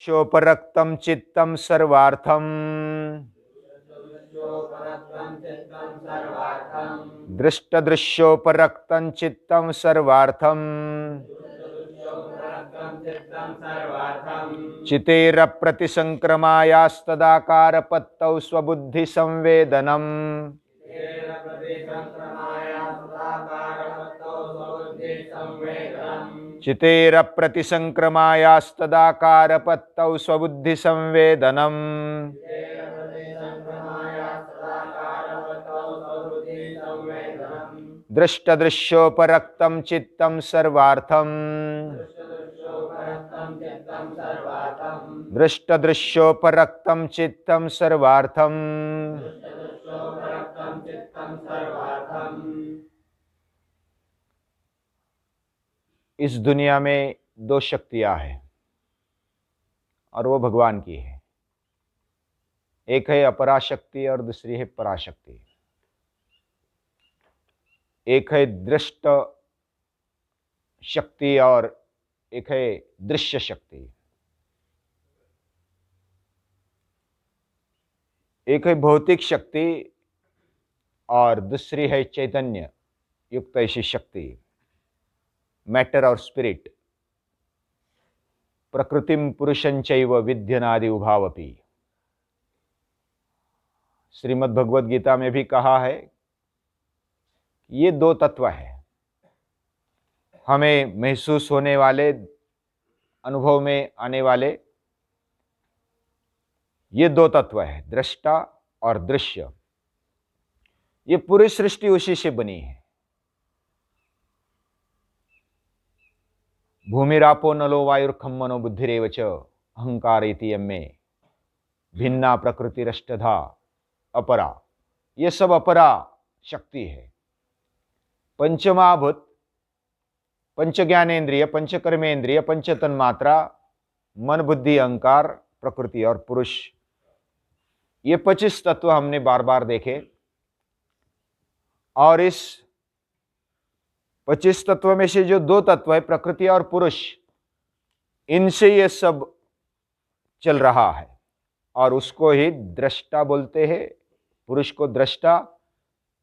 शोपरक्तं चित्तं सर्वार्थं दृष्टदृश्योपरक्तं चित्तं सर्वार्थं चितेरप्रतिसंक्रमायास्तदाकारपत्तौ स्वबुद्धिसंवेदनम् चितेरप्रतिसंक्रमायास्तदाकारपत्तौ स्वबुद्धिसंवेदनम् दृष्टदृश्योपरक्तं चित्तं सर्वार्थं दृष्टदृश्योपरक्तं चित्तं सर्वार्थं इस दुनिया में दो शक्तियां हैं और वो भगवान की है। एक है अपराशक्ति और दूसरी है पराशक्ति। एक है दृष्ट शक्ति और एक है दृश्य शक्ति। एक है भौतिक शक्ति और दूसरी है चैतन्य युक्त ऐसी शक्ति, मैटर और स्पिरिट। प्रकृतिम पुरुषं चैव विद्यनादि उभावपि। श्रीमद् भगवद गीता में भी कहा है ये दो तत्व है, हमें महसूस होने वाले, अनुभव में आने वाले ये दो तत्व है, दृष्टा और दृश्य। ये पूरी सृष्टि उसी से बनी है। भूमिरापो नलो वायुर्खम मनो बुद्धिरेव च अहंकार इति यम्मे भिन्ना प्रकृतिरष्टधा अपरा। ये सब अपरा शक्ति है। पंचमहाभूत, पंच ज्ञानेन्द्रिय, पंच कर्मेंद्रिय, पंच तन्मात्रा, मन बुद्धि अहंकार, प्रकृति और पुरुष, ये 25 तत्व हमने बार बार देखे। और इस 25 तत्व में से जो दो तत्व है प्रकृति और पुरुष, इनसे ये सब चल रहा है और उसको ही दृष्टा बोलते हैं। पुरुष को दृष्टा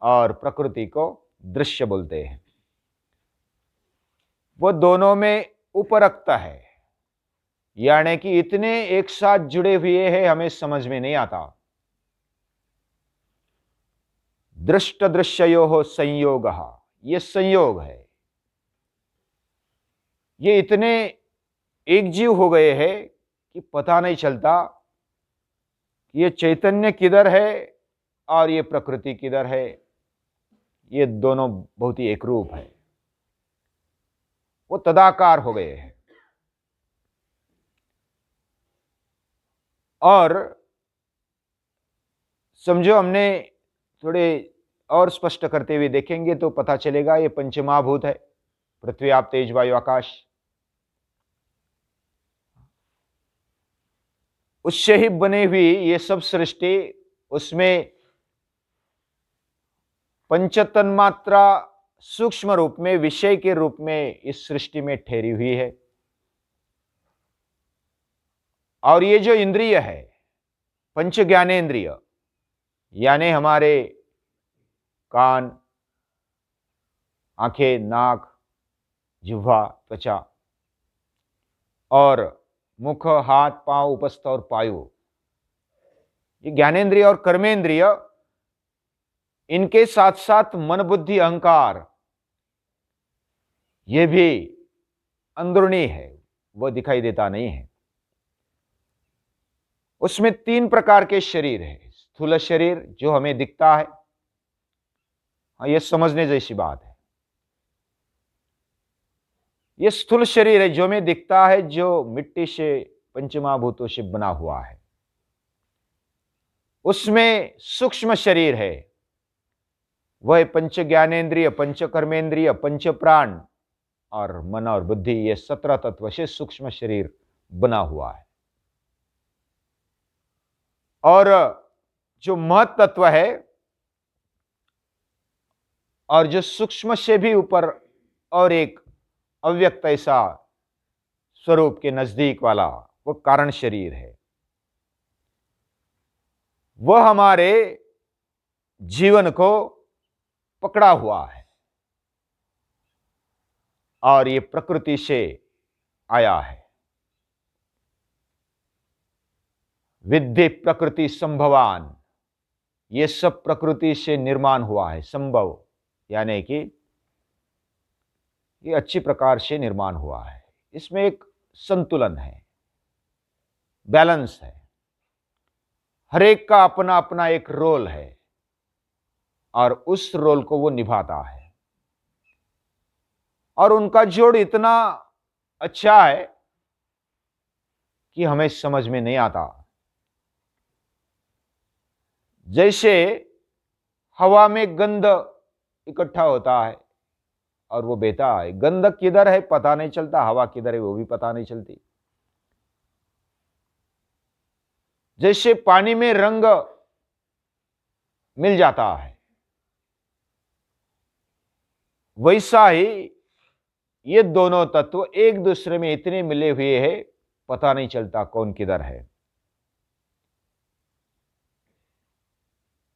और प्रकृति को दृश्य बोलते हैं। वो दोनों में उपरक्त है, यानी कि इतने एक साथ जुड़े हुए हैं हमें समझ में नहीं आता। दृष्ट दृश्ययोः संयोगः, ये संयोग है। ये इतने एक जीव हो गए हैं कि पता नहीं चलता कि ये चैतन्य किधर है और ये प्रकृति किधर है। ये दोनों बहुत ही एक रूप है, वो तदाकार हो गए हैं। और समझो, हमने थोड़े और स्पष्ट करते हुए देखेंगे तो पता चलेगा ये पंचमहाभूत है, पृथ्वी आप तेज वायु आकाश। उससे ही बने हुई ये सब सृष्टि, उसमें पंचतन्मात्रा सूक्ष्म रूप में, विषय के रूप में इस सृष्टि में ठहरी हुई है। और ये जो इंद्रिय है, पंच ज्ञानेन्द्रिय, यानी हमारे कान, आंखें, नाक, जिह्वा, त्वचा और मुख, हाथ, पांव, उपस्थ और पायु, ये ज्ञानेन्द्रिय और कर्मेंद्रिय, इनके साथ साथ मन बुद्धि अहंकार, ये भी अंदरूनी है, वो दिखाई देता नहीं है। उसमें 3 प्रकार के शरीर है। स्थूल शरीर जो हमें दिखता है, हाँ, ये समझने जैसी बात है। ये स्थूल शरीर है जो हमें दिखता है, जो मिट्टी से, पंचमहाभूतों से बना हुआ है। उसमें सूक्ष्म शरीर है, वह पंच ज्ञानेन्द्रिय, पंच कर्मेंद्रिय, पंच प्राण और मन और बुद्धि, ये 17 तत्व से सूक्ष्म शरीर बना हुआ है। और जो महत तत्व है और जो सूक्ष्म से भी ऊपर और एक अव्यक्त ऐसा स्वरूप के नजदीक वाला, वो कारण शरीर है। वह हमारे जीवन को पकड़ा हुआ है और ये प्रकृति से आया है। विद्धि प्रकृति संभवान, ये सब प्रकृति से निर्माण हुआ है। संभव यानी कि ये अच्छी प्रकार से निर्माण हुआ है। इसमें एक संतुलन है, बैलेंस है। हर एक का अपना अपना एक रोल है और उस रोल को वो निभाता है और उनका जोड़ इतना अच्छा है कि हमें समझ में नहीं आता। जैसे हवा में गंध इकट्ठा होता है और वो बहता है, गंध किधर है पता नहीं चलता, हवा किधर है वो भी पता नहीं चलती। जैसे पानी में रंग मिल जाता है, वैसा ही ये दोनों तत्व एक दूसरे में इतने मिले हुए हैं, पता नहीं चलता कौन किधर है।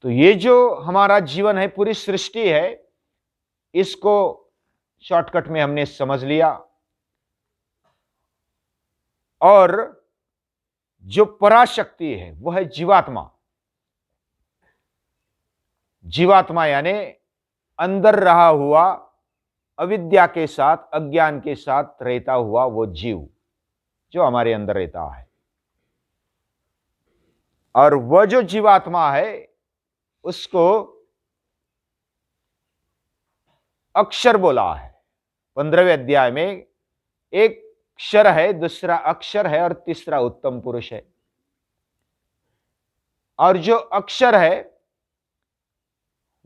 तो ये जो हमारा जीवन है, पूरी सृष्टि है, इसको शॉर्टकट में हमने समझ लिया। और जो पराशक्ति है वह है जीवात्मा। जीवात्मा यानी अंदर रहा हुआ, अविद्या के साथ, अज्ञान के साथ रहता हुआ वो जीव जो हमारे अंदर रहता है। और वह जो जीवात्मा है उसको अक्षर बोला है। 15वें अध्याय में एक क्षर है, दूसरा अक्षर है और तीसरा उत्तम पुरुष है। और जो अक्षर है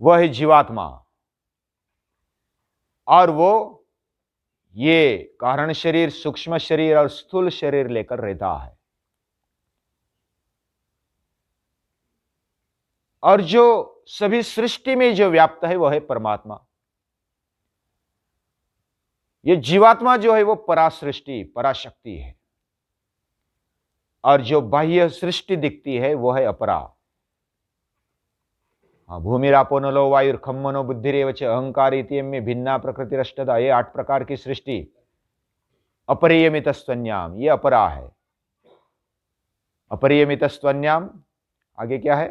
वह है जीवात्मा और वो ये कारण शरीर, सूक्ष्म शरीर और स्थूल शरीर लेकर रहता है। और जो सभी सृष्टि में जो व्याप्त है वह है परमात्मा। ये जीवात्मा जो है वो परासृष्टि, पराशक्ति है। और जो बाह्य सृष्टि दिखती है वो है अपरा। भूमिरापो नलो वायुर्खम मनो बुद्धिरेव च अहंकार इत्येम में भिन्ना प्रकृति रष्टदा, ये 8 प्रकार की सृष्टि। अपरियमित स्वन्याम, ये अपरा है। अपरियमित स्वन्याम आगे क्या है?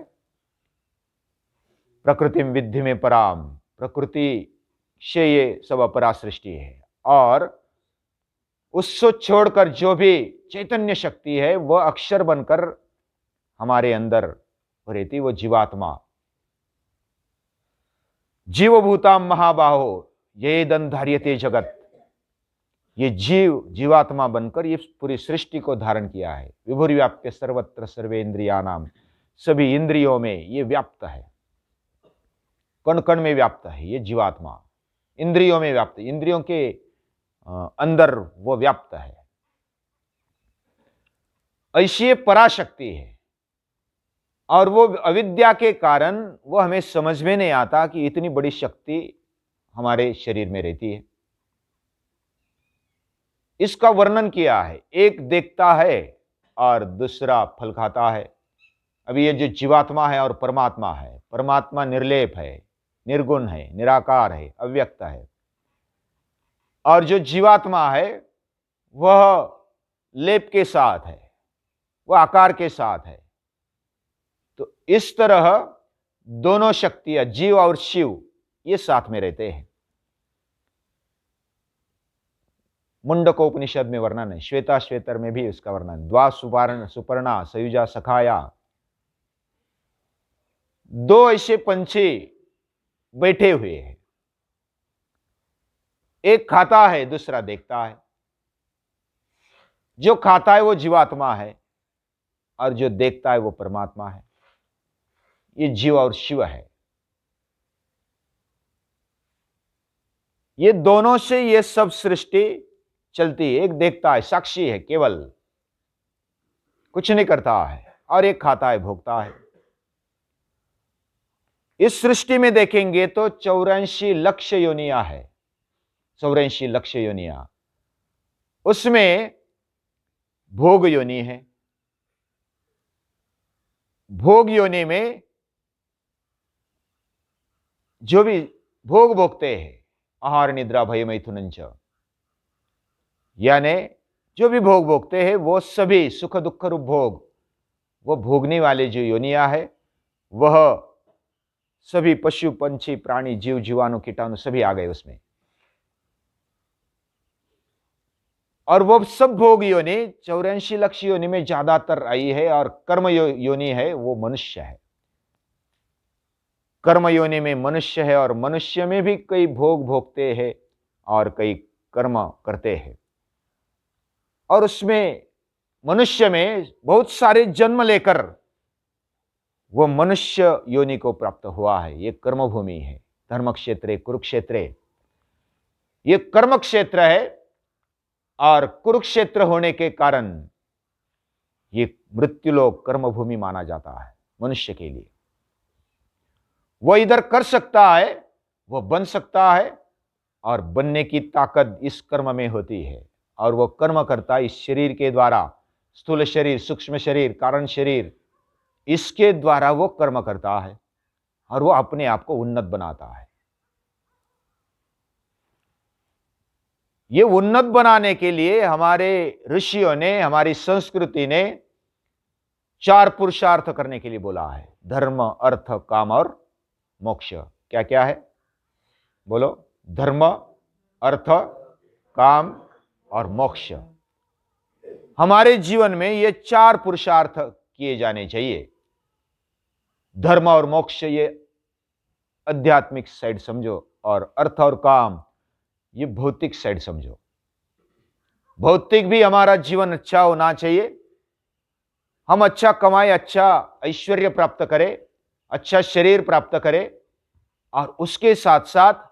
प्रकृतिम विद्धि में पराम, प्रकृति से ये सब अपरा सृष्टि है। और उसको छोड़कर जो भी चैतन्य शक्ति है वह अक्षर बनकर हमारे अंदर रहती, वो जीवात्मा। जीवभूताम महाबाहो ये दंधार्यते जगत, ये जीवात्मा बनकर ये पूरी सृष्टि को धारण किया है। विभुर्व्याप्य सर्वत्र सर्वे इंद्रियाणाम, सभी इंद्रियों में ये व्याप्त है, कण कण में व्याप्त है ये जीवात्मा। इंद्रियों में व्याप्त, इंद्रियों के अंदर वो व्याप्त है। ऐसी पराशक्ति है और वो अविद्या के कारण वो हमें समझ में नहीं आता कि इतनी बड़ी शक्ति हमारे शरीर में रहती है। इसका वर्णन किया है, एक देखता है और दूसरा फल खाता है। अभी ये जो जीवात्मा है और परमात्मा है, परमात्मा निर्लेप है, निर्गुण है, निराकार है, अव्यक्त है। और जो जीवात्मा है वह लेप के साथ है, वह आकार के साथ है। तो इस तरह दोनों शक्तियां, जीव और शिव, ये साथ में रहते हैं। मुंडकोपनिषद में वर्णन है, श्वेता श्वेतर में भी इसका वर्णन। द्वा सुपर्णा सयुजा सखाया, 2 ऐसे पंछी बैठे हुए हैं, एक खाता है दूसरा देखता है। जो खाता है वो जीवात्मा है और जो देखता है वो परमात्मा है। ये जीव और शिव है। ये दोनों से ये सब सृष्टि चलती है। एक देखता है, साक्षी है, केवल कुछ नहीं करता है, और एक खाता है, भोगता है। इस सृष्टि में देखेंगे तो 84 लक्ष योनिया है, 84 लक्ष योनिया। उसमें भोग योनि है। भोग योनि में जो भी भोग भोगते हैं, आहार निद्रा भय मैथुन च, यानी जो भी भोग भोगते हैं वो सभी सुख दुख रूप भोग, वो भोगने वाले जो योनियां है, वह सभी पशु पंछी प्राणी जीव जीवाणु कीटाणु सभी आ गए उसमें। और वो सब भोग योनि 84 लक्ष योनि में ज्यादातर आई है, और कर्म योनि है वो मनुष्य है। कर्म योनि में मनुष्य है, और मनुष्य में भी कई भोग भोगते हैं और कई कर्म करते हैं। और उसमें मनुष्य में बहुत सारे जन्म लेकर वो मनुष्य योनि को प्राप्त हुआ है। ये कर्म भूमि है, धर्म क्षेत्र कुरुक्षेत्र, ये कर्म क्षेत्र है। और कुरुक्षेत्र होने के कारण ये मृत्युलोक कर्म भूमि माना जाता है मनुष्य के लिए। वो इधर कर सकता है, वो बन सकता है, और बनने की ताकत इस कर्म में होती है। और वो कर्म करता है इस शरीर के द्वारा, स्थूल शरीर, सूक्ष्म शरीर, कारण शरीर, इसके द्वारा वो कर्म करता है और वो अपने आप को उन्नत बनाता है। ये उन्नत बनाने के लिए हमारे ऋषियों ने, हमारी संस्कृति ने 4 पुरुषार्थ करने के लिए बोला है। धर्म अर्थ काम और मोक्ष। क्या क्या है बोलो? धर्म अर्थ काम और मोक्ष। हमारे जीवन में ये 4 पुरुषार्थ किए जाने चाहिए। धर्म और मोक्ष ये आध्यात्मिक साइड समझो, और अर्थ और काम ये भौतिक साइड समझो। भौतिक भी हमारा जीवन अच्छा होना चाहिए, हम अच्छा कमाएं, अच्छा ऐश्वर्य प्राप्त करें, अच्छा शरीर प्राप्त करें, और उसके साथ साथ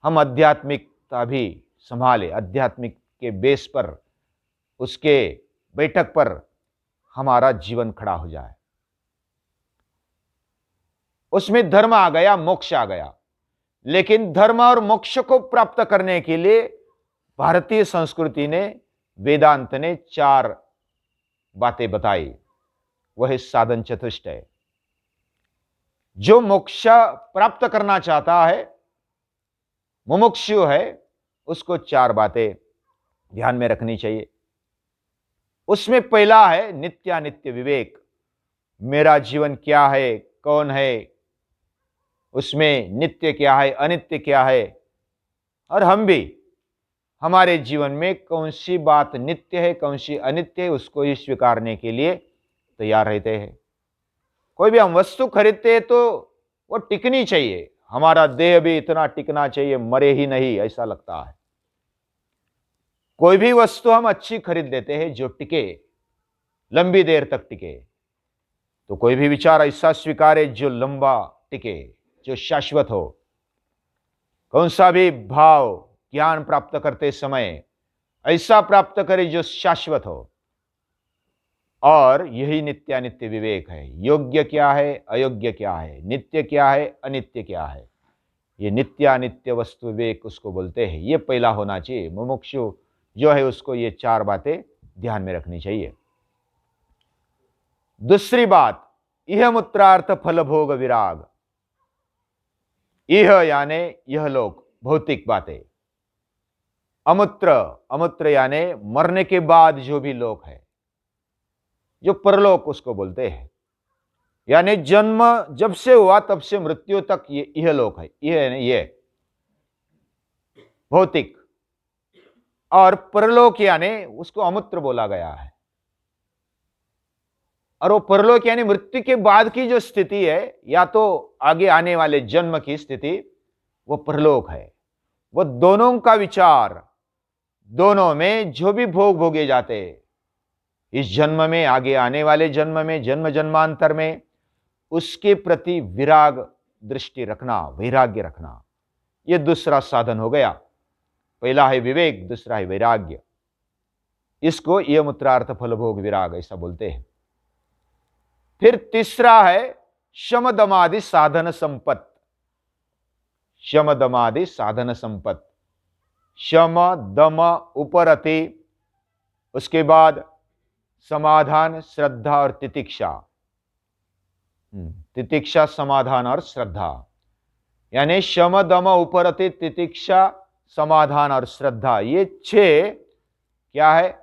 हम आध्यात्मिकता भी संभाले। आध्यात्मिक के बेस पर, उसके बैठक पर हमारा जीवन खड़ा हो जाए। उसमें धर्म आ गया, मोक्ष आ गया। लेकिन धर्म और मोक्ष को प्राप्त करने के लिए भारतीय संस्कृति ने, वेदांत ने 4 बातें बताई। वह साधन चतुष्टय। जो मोक्ष प्राप्त करना चाहता है, मुमुक्षु है, उसको 4 बातें ध्यान में रखनी चाहिए। उसमें पहला है नित्यानित्य विवेक। मेरा जीवन क्या है, कौन है, उसमें नित्य क्या है, अनित्य क्या है, और हम भी हमारे जीवन में कौन सी बात नित्य है, कौन सी अनित्य है, उसको ही स्वीकारने के लिए तैयार रहते हैं। कोई भी हम वस्तु खरीदते हैं तो वो टिकनी चाहिए। हमारा देह भी इतना टिकना चाहिए, मरे ही नहीं, ऐसा लगता है। कोई भी वस्तु हम अच्छी खरीद लेते हैं जो टिके, लंबी देर तक टिके। तो कोई भी विचार ऐसा स्वीकारे जो लंबा टिके, जो शाश्वत हो। कौन सा भी भाव ज्ञान प्राप्त करते समय ऐसा प्राप्त करे जो शाश्वत हो। और यही नित्यानित्य विवेक है। योग्य क्या है, अयोग्य क्या है, नित्य क्या है, अनित्य क्या है, ये नित्यानित्य वस्तु विवेक उसको बोलते हैं। ये पहला होना चाहिए। मुमुक्षु जो है उसको ये 4 बातें ध्यान में रखनी चाहिए। दूसरी बात, इह मूत्रार्थ फल भोग विराग। इह यानी यह लोक, भौतिक बातें। अमूत्र, अमूत्र यानी मरने के बाद जो भी लोक है, जो परलोक उसको बोलते हैं। यानी जन्म जब से हुआ तब से मृत्यु तक ये यह लोक है। ये भौतिक। और परलोक यानी उसको अमूत्र बोला गया है। और वो परलोक यानी मृत्यु के बाद की जो स्थिति है, या तो आगे आने वाले जन्म की स्थिति, वो परलोक है। वो दोनों का विचार, दोनों में जो भी भोग भोगे जाते, इस जन्म में, आगे आने वाले जन्म में, जन्म जन्मांतर में, उसके प्रति विराग दृष्टि रखना, वैराग्य रखना, यह दूसरा साधन हो गया। पहला है विवेक, दूसरा है वैराग्य। इसको यह मूत्रार्थ फल भोग विराग ऐसा बोलते हैं। फिर तीसरा है शम दमादि साधन संपत्ति। शम दमादि साधन संपत्ति। शम दम उपरति उसके बाद समाधान, श्रद्धा और तितिक्षा। तितिक्षा, समाधान और श्रद्धा, यानी शम दम उपरति तितिक्षा समाधान और श्रद्धा, ये 6 क्या है,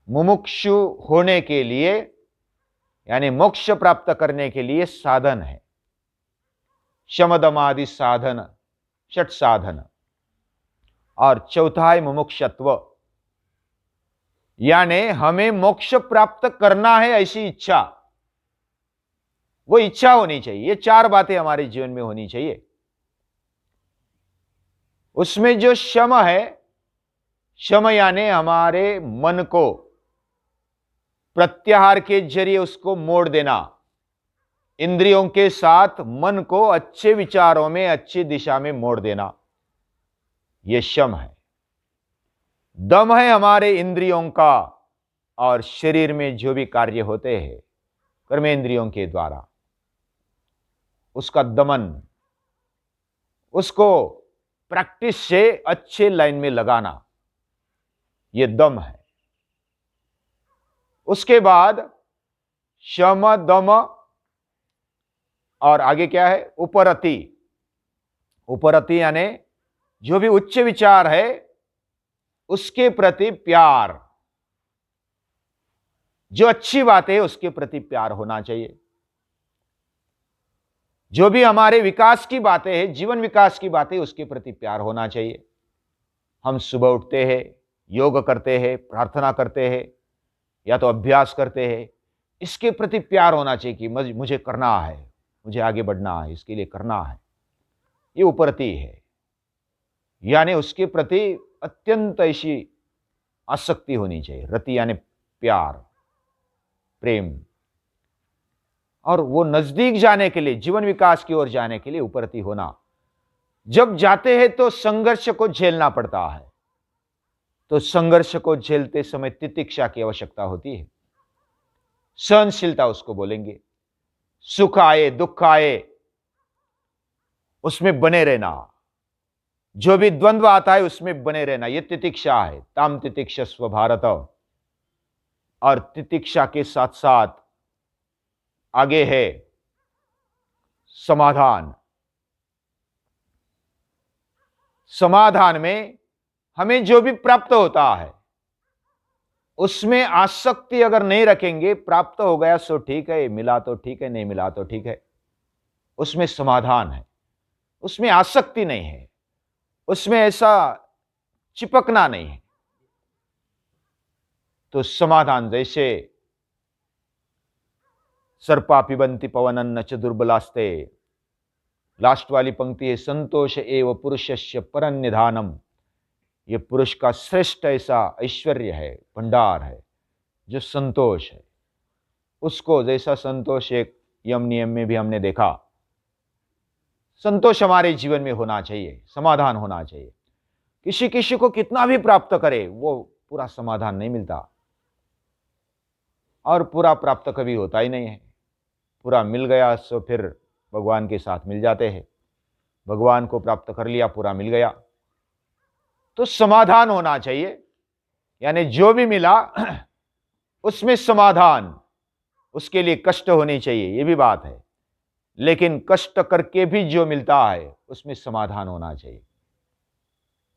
मुमुक्षु होने के लिए यानी मोक्ष प्राप्त करने के लिए साधन है। शम दम आदि साधन, 6 साधन। और चौथा है मुमुक्षत्व, यानी हमें मोक्ष प्राप्त करना है ऐसी इच्छा, वो इच्छा होनी चाहिए। ये 4 बातें हमारे जीवन में होनी चाहिए। उसमें जो शम है, शम यानी हमारे मन को प्रत्याहार के जरिए उसको मोड़ देना, इंद्रियों के साथ मन को अच्छे विचारों में, अच्छी दिशा में मोड़ देना, यह शम है। दम है हमारे इंद्रियों का और शरीर में जो भी कार्य होते हैं कर्मेंद्रियों के द्वारा, उसका दमन, उसको प्रैक्टिस से अच्छे लाइन में लगाना, यह दम है। उसके बाद शम दम और आगे क्या है, उपरति। उपरति यानी जो भी उच्च विचार है उसके प्रति प्यार, जो अच्छी बात है उसके प्रति प्यार होना चाहिए। जो भी हमारे विकास की बातें हैं, जीवन विकास की बातें, उसके प्रति प्यार होना चाहिए। हम सुबह उठते हैं, योग करते हैं, प्रार्थना करते हैं या तो अभ्यास करते हैं, इसके प्रति प्यार होना चाहिए कि मुझे करना है, मुझे आगे बढ़ना है, इसके लिए करना है। ये उपरति है, यानी उसके प्रति अत्यंत ऐसी आसक्ति होनी चाहिए। रति यानी प्यार, प्रेम, और वो नजदीक जाने के लिए, जीवन विकास की ओर जाने के लिए उपरति होना। जब जाते हैं तो संघर्ष को झेलना पड़ता है, तो संघर्ष को झेलते समय तितिक्षा की आवश्यकता होती है। सहनशीलता उसको बोलेंगे। सुख आए दुख आए उसमें बने रहना, जो भी द्वंद्व आता है उसमें बने रहना, यह तितिक्षा है। ताम तितिक्षस्व भारत। और तितिक्षा के साथ साथ आगे है समाधान। समाधान में हमें जो भी प्राप्त होता है उसमें आसक्ति अगर नहीं रखेंगे, प्राप्त हो गया सो ठीक है, मिला तो ठीक है, नहीं मिला तो ठीक है, उसमें समाधान है, उसमें आसक्ति नहीं है, उसमें ऐसा चिपकना नहीं है। तो समाधान, जैसे सर्पा पिबंति पवनन न च दुर्बलास्ते, लास्ट वाली पंक्ति है, संतोष एव पुरुषस्य परन्निधानम। ये पुरुष का श्रेष्ठ ऐसा ऐश्वर्य है, भंडार है, जो संतोष है। उसको जैसा संतोष एक यम नियम में भी हमने देखा, संतोष हमारे जीवन में होना चाहिए, समाधान होना चाहिए। किसी किसी को कितना भी प्राप्त करे वो पूरा समाधान नहीं मिलता, और पूरा प्राप्त कभी होता ही नहीं है। पूरा मिल गया सो फिर भगवान के साथ मिल जाते हैं, भगवान को प्राप्त कर लिया, पूरा मिल गया। तो समाधान होना चाहिए, यानी जो भी मिला उसमें समाधान, उसके लिए कष्ट होनी चाहिए, ये भी बात है, लेकिन कष्ट करके भी जो मिलता है उसमें समाधान होना चाहिए।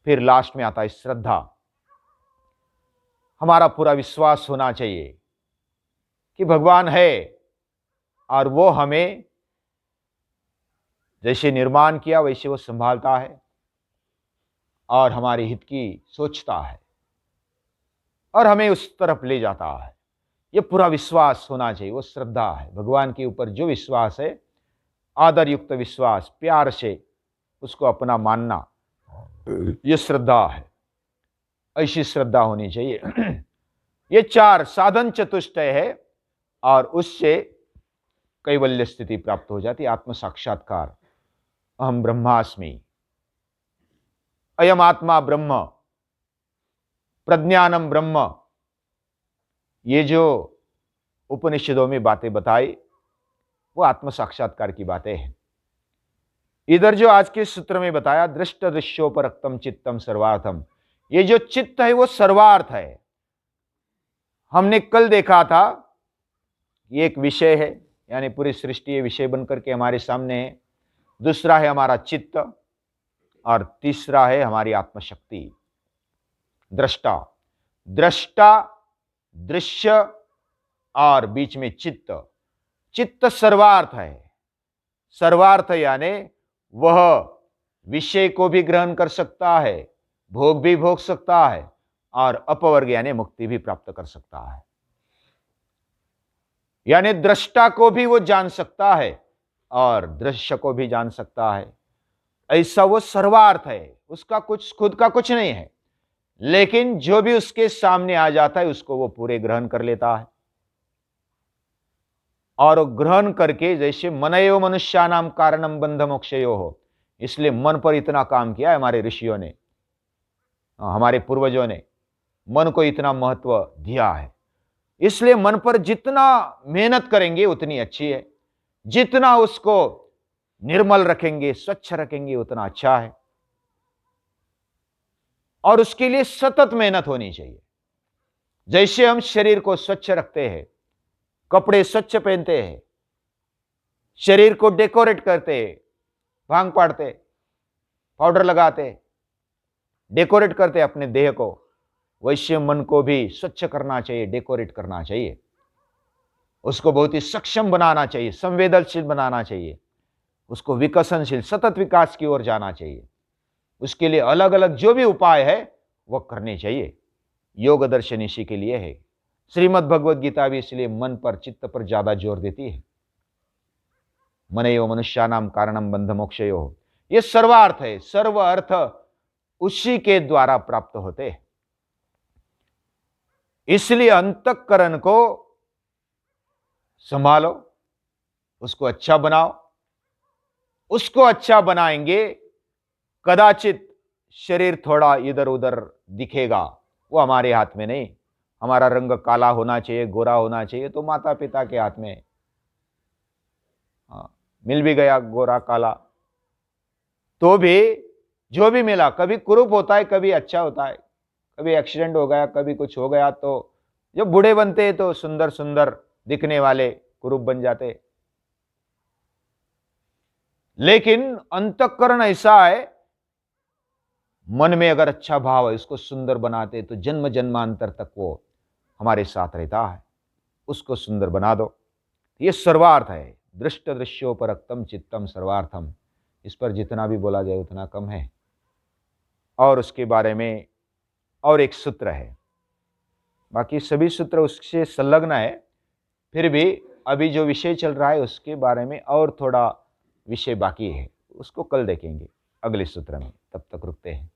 फिर लास्ट में आता है श्रद्धा। हमारा पूरा विश्वास होना चाहिए कि भगवान है और वो हमें जैसे निर्माण किया वैसे वो संभालता है और हमारे हित की सोचता है और हमें उस तरफ ले जाता है। ये पूरा विश्वास होना चाहिए, वो श्रद्धा है। भगवान के ऊपर जो विश्वास है, आदर युक्त विश्वास, प्यार से उसको अपना मानना, ये श्रद्धा है। ऐसी श्रद्धा होनी चाहिए। ये 4 साधन चतुष्टय है और उससे कैवल्य स्थिति प्राप्त हो जाती, आत्म साक्षात्कार। अहम ब्रह्मास्मि, अयम आत्मा ब्रह्म, प्रज्ञानम ब्रह्म, ये जो उपनिषदों में बातें बताई वो आत्म साक्षात्कार की बातें हैं। इधर जो आज के सूत्र में बताया, दृष्ट दृश्योपरक्तम चित्तम सर्वार्थम, ये जो चित्त है वो सर्वार्थ है, हमने कल देखा था ये एक विषय है, यानी पूरी सृष्टि ये विषय बनकर के हमारे सामने है। दूसरा है हमारा चित्त और तीसरा है हमारी आत्मशक्ति, दृष्टा। दृष्टा, दृश्य और बीच में चित्त। चित्त सर्वार्थ है। सर्वार्थ यानी वह विषय को भी ग्रहण कर सकता है, भोग भी भोग सकता है और अपवर्ग यानी मुक्ति भी प्राप्त कर सकता है। यानी दृष्टा को भी वो जान सकता है और दृश्य को भी जान सकता है। ऐसा वो सर्वार्थ है, उसका कुछ खुद का कुछ नहीं है, लेकिन जो भी उसके सामने आ जाता है उसको वो पूरे ग्रहण कर लेता है। और ग्रहण करके, जैसे मनयो मनुष्यानाम कारणम बंध मोक्षयो हो, इसलिए मन पर इतना काम किया है हमारे ऋषियों ने, हमारे पूर्वजों ने मन को इतना महत्व दिया है। इसलिए मन पर जितना मेहनत करेंगे उतनी अच्छी है, जितना उसको निर्मल रखेंगे, स्वच्छ रखेंगे उतना अच्छा है। और उसके लिए सतत मेहनत होनी चाहिए। जैसे हम शरीर को स्वच्छ रखते हैं, कपड़े स्वच्छ पहनते हैं, शरीर को डेकोरेट करते हैं, भांग पाड़ते, पाउडर लगाते, डेकोरेट करते अपने देह को, वैसे मन को भी स्वच्छ करना चाहिए, डेकोरेट करना चाहिए। उसको बहुत ही सक्षम बनाना चाहिए, संवेदनशील बनाना चाहिए, उसको विकसनशील, सतत विकास की ओर जाना चाहिए। उसके लिए अलग अलग जो भी उपाय है वह करने चाहिए। योग दर्शन इसी के लिए है। श्रीमद् भगवद गीता भी इसलिए मन पर, चित्त पर ज्यादा जोर देती है। मनयो मनुष्यानाम कारणम बंध मोक्षयो, ये सर्वार्थ है। सर्व अर्थ उसी के द्वारा प्राप्त होते हैं। इसलिए अंतःकरण को संभालो, उसको अच्छा बनाओ। उसको अच्छा बनाएंगे, कदाचित शरीर थोड़ा इधर उधर दिखेगा, वो हमारे हाथ में नहीं। हमारा रंग काला होना चाहिए, गोरा होना चाहिए, तो माता पिता के हाथ में। मिल भी गया गोरा काला तो भी, जो भी मिला, कभी कुरूप होता है, कभी अच्छा होता है, कभी एक्सीडेंट हो गया, कभी कुछ हो गया, तो जब बूढ़े बनते हैं तो सुंदर सुंदर दिखने वाले कुरूप बन जाते। लेकिन अंतःकरण ऐसा है, मन में अगर अच्छा भाव है, उसको सुंदर बनाते तो जन्म जन्मांतर तक वो हमारे साथ रहता है। उसको सुंदर बना दो। ये सर्वार्थ है। दृष्ट दृश्योपरक्तम चित्तम सर्वार्थम, इस पर जितना भी बोला जाए उतना कम है। और उसके बारे में और एक सूत्र है, बाकी सभी सूत्र उससे संलग्न है, फिर भी अभी जो विषय चल रहा है उसके बारे में और थोड़ा विषय बाकी है, उसको कल देखेंगे अगले सूत्र में। तब तक रुकते हैं।